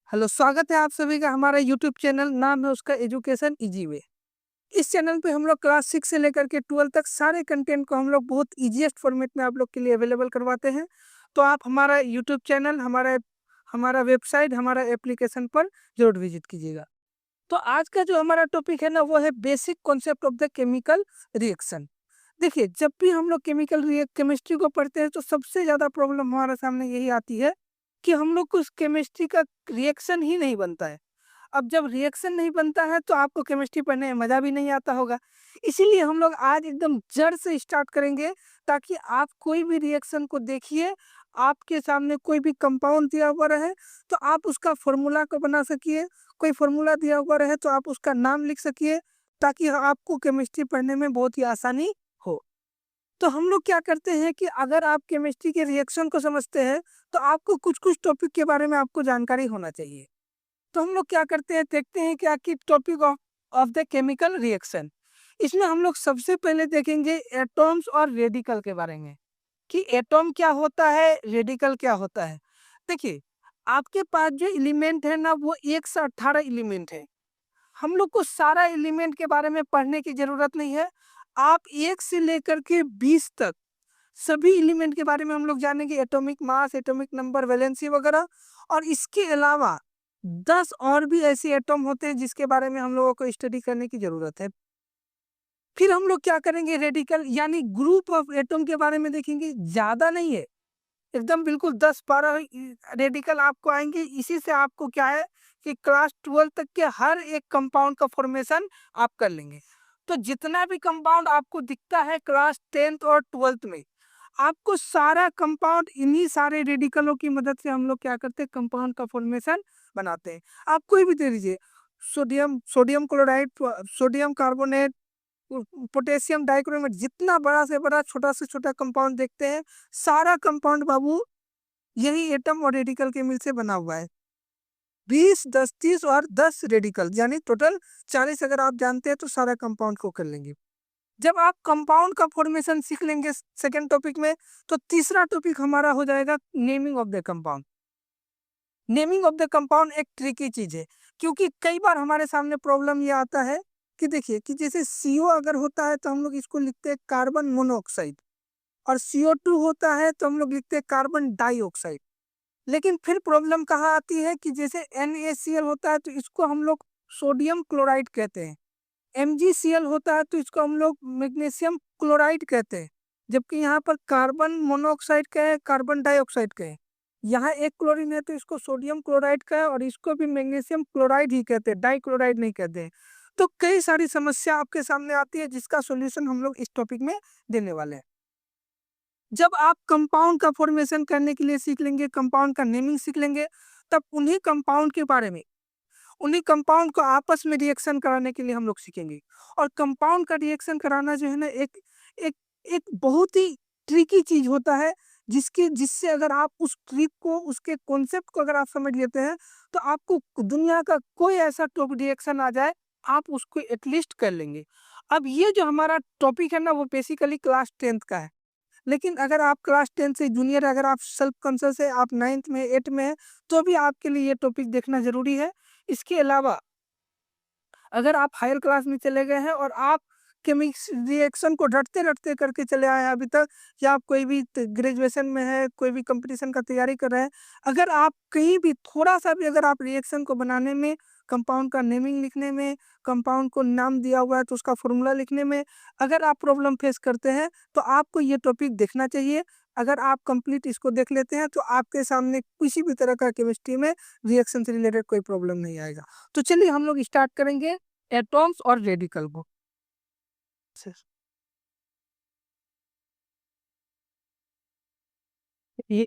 Hello, स्वागत है आप सभी का हमारा यूट्यूब चैनल, नाम है उसका एजुकेशन इजी वे। इस चैनल पे हम लोग क्लास 6 से लेकर के 12 तक सारे कंटेंट को हम लोग बहुत ईज़ीएस्ट फॉर्मेट में आप लोग के लिए अवेलेबल करवाते हैं। तो आप हमारा यूट्यूब चैनल, हमारा हमारा वेबसाइट, हमारा एप्लीकेशन पर ज़रूर विज़िट कीजिएगा। तो आज का जो हमारा टॉपिक है ना, वो है basic concept of the chemical reaction. देखिए, जब भी हम लोग केमिस्ट्री को पढ़ते हैं तो सबसे ज़्यादा प्रॉब्लम हमारे सामने यही आती है कि हम लोग को उस केमिस्ट्री का रिएक्शन ही नहीं बनता है। अब जब रिएक्शन नहीं बनता है तो आपको केमिस्ट्री पढ़ने में मज़ा भी नहीं आता होगा। इसीलिए हम लोग आज एकदम जड़ से स्टार्ट करेंगे, ताकि आप कोई भी रिएक्शन को देखिए, आपके सामने कोई भी कंपाउंड दिया हुआ रहे तो आप उसका फ़ॉर्मूला को बना सकिए, कोई फ़ॉर्मूला दिया हुआ रहे तो आप उसका नाम लिख सकिए, ताकि आपको केमिस्ट्री पढ़ने में बहुत ही आसानी हो। तो हम लोग क्या करते हैं कि अगर आप केमिस्ट्री के रिएक्शन को समझते हैं, तो आपको कुछ-कुछ टॉपिक के बारे में आपको जानकारी होना चाहिए। तो हम लोग क्या करते हैं, देखते हैं क्या कि topic of of the chemical reaction. इसमें हम लोग सबसे पहले देखेंगे एटॉम्स और रेडिकल के बारे में, कि एटॉम क्या होता है, रेडिकल क्या होता है। देखिए, आपके पास जो एलिमेंट है ना, वो 1 से 18 एलिमेंट है। हम लोग को सारा एलिमेंट के बारे में पढ़ने की ज़रूरत नहीं है। आप 1 से लेकर के 20 तक सभी एलिमेंट के बारे में हम लोग जानेंगे, atomic mass, atomic number, valency वगैरह। और इसके अलावा 10 और भी ऐसे एटॉम होते हैं जिसके बारे में हम लोगों को स्टडी करने की ज़रूरत है। फिर हम लोग क्या करेंगे, रेडिकल यानी ग्रुप ऑफ एटॉम के बारे में देखेंगे। ज़्यादा नहीं है, एकदम बिल्कुल 10-12 रेडिकल आपको आएँगे। इसी से आपको क्या है कि क्लास 12 तक के हर एक कंपाउंड का फॉर्मेशन आप कर लेंगे। तो जितना भी कंपाउंड आपको दिखता है क्लास 10th और 12th में, आपको सारा कंपाउंड इन्हीं सारे रेडिकलों की मदद से हम लोग क्या करते हैं, कंपाउंड का फॉर्मेशन बनाते हैं। आप कोई भी दे दीजिए, sodium sodium chloride, sodium carbonate, potassium dichromate, जितना बड़ा से बड़ा, छोटा से छोटा कंपाउंड देखते हैं, सारा कंपाउंड बाबू यही एटम और रेडिकल के मिल से बना हुआ है। 20, 10, 30 और 10 रेडिकल, यानी टोटल 40 अगर आप जानते हैं तो सारा कंपाउंड को कर लेंगे। जब आप कंपाउंड का फॉर्मेशन सीख लेंगे सेकंड टॉपिक में, तो तीसरा टॉपिक हमारा हो जाएगा naming of the compound. Naming of the compound एक ट्रिकी चीज़ है, क्योंकि कई बार हमारे सामने प्रॉब्लम ये आता है कि देखिए कि जैसे CO अगर होता है तो हम लोग इसको लिखते हैं कार्बन मोनोऑक्साइड, और CO2 होता है तो हम लोग लिखते हैं कार्बन डाइऑक्साइड। लेकिन फिर प्रॉब्लम कहाँ आती है कि जैसे NaCl होता है तो इसको हम लोग सोडियम क्लोराइड कहते हैं। MgCl होता है तो इसको हम लोग मैग्नीशियम क्लोराइड कहते हैं। जबकि यहाँ पर कार्बन मोनोऑक्साइड का है, कार्बन डाइऑक्साइड का है। यहाँ एक क्लोरीन है तो इसको सोडियम क्लोराइड का है, और इसको भी मैग्नीशियम क्लोराइड ही कहते हैं, डाइक्लोराइड नहीं कहते हैं। तो कई सारी समस्या आपके सामने आती है जिसका सॉल्यूशन हम लोग इस टॉपिक में देने वाले हैं। जब आप कंपाउंड का फॉर्मेशन करने के लिए सीख लेंगे, कंपाउंड का नेमिंग सीख लेंगे, तब उन्हीं कंपाउंड के बारे में, उन्हीं कंपाउंड को आपस में रिएक्शन कराने के लिए हम लोग सीखेंगे। और कंपाउंड का रिएक्शन कराना जो है ना, एक एक एक बहुत ही ट्रिकी चीज़ होता है, जिससे अगर आप उस ट्रिक को, उसके कॉन्सेप्ट को अगर आप समझ लेते हैं, तो आपको दुनिया का कोई ऐसा रिएक्शन आ जाए, आप उसको एटलीस्ट कर लेंगे। अब ये जो हमारा टॉपिक है ना, वो बेसिकली क्लास 10th का है। लेकिन अगर आप क्लास 10 से जूनियर, अगर आप सेल्फ कॉन्शियस है, आप 9th में, 8th में हैं, तो भी आपके लिए ये टॉपिक देखना ज़रूरी है। इसके अलावा अगर आप हायर क्लास में चले गए हैं और आप केमिक्स रिएक्शन को रटते-रटते करके चले आए हैं अभी तक, या आप कोई भी ग्रेजुएशन में है, कोई भी कंपटीशन का तैयारी कर रहे हैं, अगर आप कहीं भी थोड़ा-सा भी अगर आप रिएक्शन को बनाने में, कंपाउंड का नेमिंग लिखने में, कंपाउंड को नाम दिया हुआ है तो उसका फ़ॉर्मूला लिखने में, अगर आप प्रॉब्लम फेस करते हैं, तो आपको ये टॉपिक देखना चाहिए। अगर आप कंप्लीट इसको देख लेते हैं, तो आपके सामने किसी भी तरह का केमिस्ट्री में रिएक्शन से रिलेटेड कोई प्रॉब्लम नहीं आएगा। तो चलिए हम लोग स्टार्ट करेंगे एटॉम्स और रेडिकल को। ये